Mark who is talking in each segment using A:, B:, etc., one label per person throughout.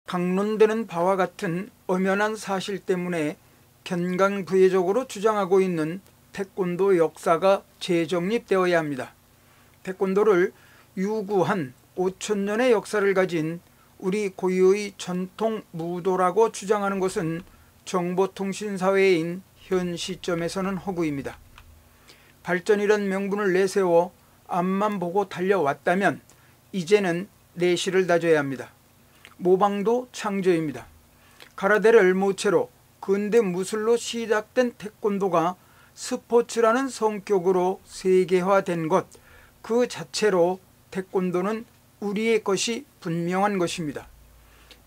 A: 강론되는 바와 같은 엄연한 사실 때문에 견강부회적으로 주장하고 있는 태권도 역사가 재정립되어야 합니다. 태권도를 유구한 5,000년의 역사를 가진 우리 고유의 전통 무도라고 주장하는 것은 정보통신사회인 현 시점에서는 허구입니다. 발전이란 명분을 내세워 앞만 보고 달려왔다면 이제는 내실을 다져야 합니다. 모방도 창조입니다. 가라데를 모체로 근대 무술로 시작된 태권도가 스포츠라는 성격으로 세계화된 것 그 자체로 태권도는 우리의 것이 분명한 것입니다.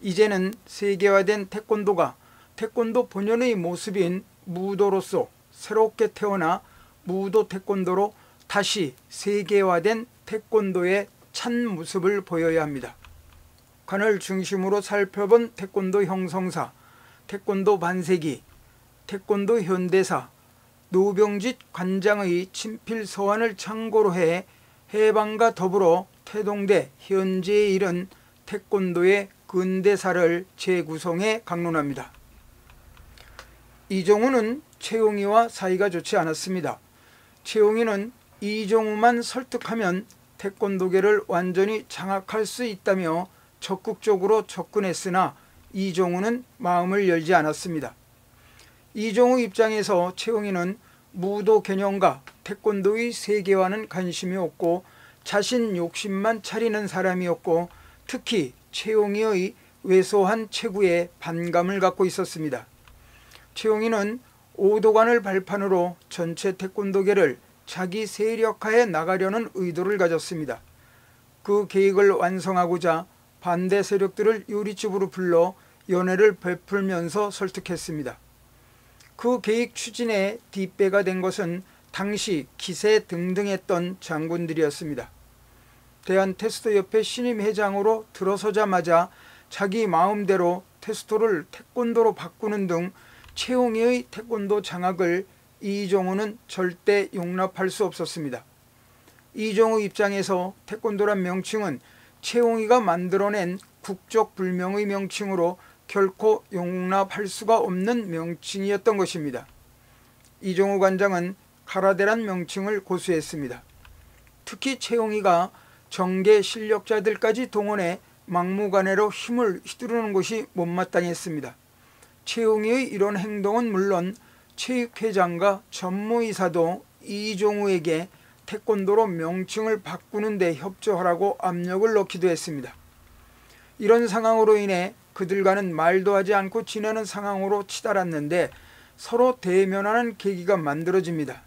A: 이제는 세계화된 태권도가 태권도 본연의 모습인 무도로서 새롭게 태어나 무도 태권도로 다시 세계화된 태권도의 찬 모습을 보여야 합니다. 관을 중심으로 살펴본 태권도 형성사, 태권도 반세기, 태권도 현대사, 노병짓 관장의 친필 서한을 참고로 해 해방과 더불어 태동대 현재에 이른 태권도의 근대사를 재구성해 강론합니다. 이종우는 최용희와 사이가 좋지 않았습니다. 최용희는 이종우만 설득하면 태권도계를 완전히 장악할 수 있다며 적극적으로 접근했으나 이종우는 마음을 열지 않았습니다. 이종우 입장에서 최용희는 무도 개념과 태권도의 세계화는 관심이 없고 자신 욕심만 차리는 사람이었고 특히 최용희의 왜소한 체구에 반감을 갖고 있었습니다. 최용희는 오도관을 발판으로 전체 태권도계를 자기 세력화해 나가려는 의도를 가졌습니다. 그 계획을 완성하고자 반대 세력들을 요리집으로 불러 연회를 베풀면서 설득했습니다. 그 계획 추진에 뒷배가 된 것은 당시 기세 등등했던 장군들이었습니다. 대한테스토협회 신임 회장으로 들어서자마자 자기 마음대로 테스토를 태권도로 바꾸는 등 최용희의 태권도 장악을 이종우는 절대 용납할 수 없었습니다. 이종우 입장에서 태권도란 명칭은 최용희가 만들어낸 국적불명의 명칭으로 결코 용납할 수가 없는 명칭이었던 것입니다. 이종우 관장은 가라데란 명칭을 고수했습니다. 특히 최용희가 정계 실력자들까지 동원해 막무가내로 힘을 휘두르는 것이 못마땅했습니다. 최용희의 이런 행동은 물론 체육회장과 전무이사도 이종우에게 태권도로 명칭을 바꾸는 데 협조하라고 압력을 넣기도 했습니다. 이런 상황으로 인해 그들과는 말도 하지 않고 지내는 상황으로 치달았는데 서로 대면하는 계기가 만들어집니다.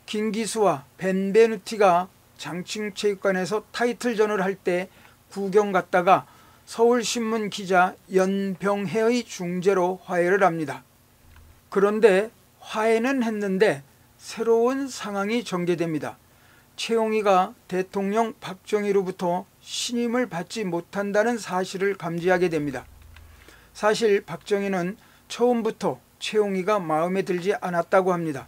A: 김기수와 벤베누티가 장충체육관에서 타이틀전을 할 때 구경 갔다가 서울신문 기자 연병해의 중재로 화해를 합니다. 그런데 화해는 했는데 새로운 상황이 전개됩니다. 최용희가 대통령 박정희로부터 신임을 받지 못한다는 사실을 감지하게 됩니다. 사실 박정희는 처음부터 최용희가 마음에 들지 않았다고 합니다.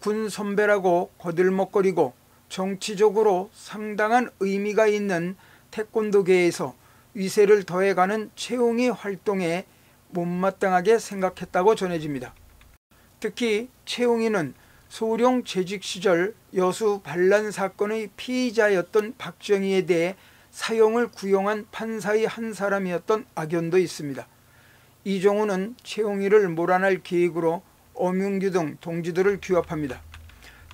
A: 군 선배라고 거들먹거리고 정치적으로 상당한 의미가 있는 태권도계에서 위세를 더해가는 최용희 활동에 못마땅하게 생각했다고 전해집니다. 특히 최용희는 소령 재직 시절 여수 반란 사건의 피의자였던 박정희에 대해 사형을 구형한 판사의 한 사람이었던 악연도 있습니다. 이종우는 최용희를 몰아낼 계획으로 엄윤규 등 동지들을 규합합니다.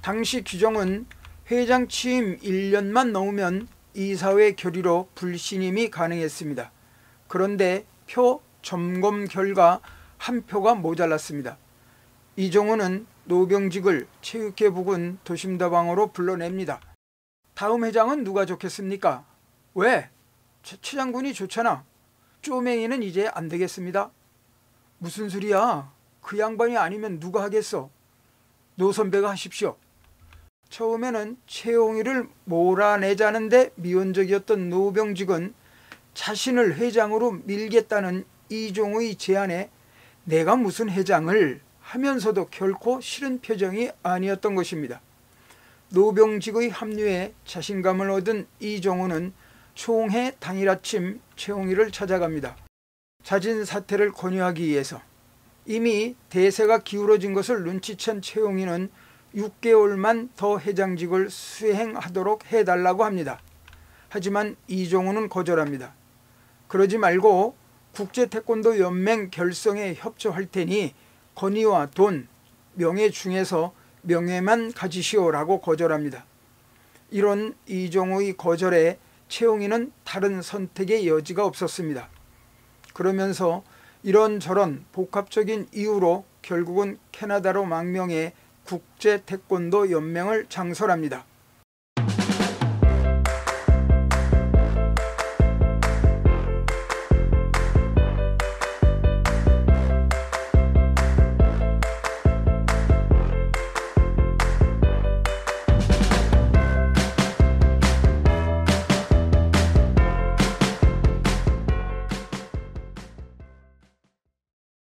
A: 당시 규정은 회장 취임 1년만 넘으면 이사회 결의로 불신임이 가능했습니다. 그런데 표 점검 결과 한 표가 모자랐습니다. 이종우는 노병직을 체육회 부근 도심다방으로 불러냅니다. 다음 회장은 누가 좋겠습니까? 왜? 최 장군이 좋잖아. 쪼맹이는 이제 안 되겠습니다. 무슨 소리야? 그 양반이 아니면 누가 하겠어? 노 선배가 하십시오. 처음에는 최용희를 몰아내자는데 미온적이었던 노병직은 자신을 회장으로 밀겠다는 이종우의 제안에 내가 무슨 회장을 하면서도 결코 싫은 표정이 아니었던 것입니다. 노병직의 합류에 자신감을 얻은 이종우는 총회 당일 아침 최용희를 찾아갑니다. 자진 사퇴를 권유하기 위해서 이미 대세가 기울어진 것을 눈치챈 최용희는 6개월만 더 회장직을 수행하도록 해달라고 합니다. 하지만 이종우는 거절합니다. 그러지 말고 국제태권도연맹 결성에 협조할 테니 권위와 돈, 명예 중에서 명예만 가지시오라고 거절합니다. 이런 이종우의 거절에 최용희는 다른 선택의 여지가 없었습니다. 그러면서 이런저런 복합적인 이유로 결국은 캐나다로 망명해 국제태권도연맹을 창설합니다.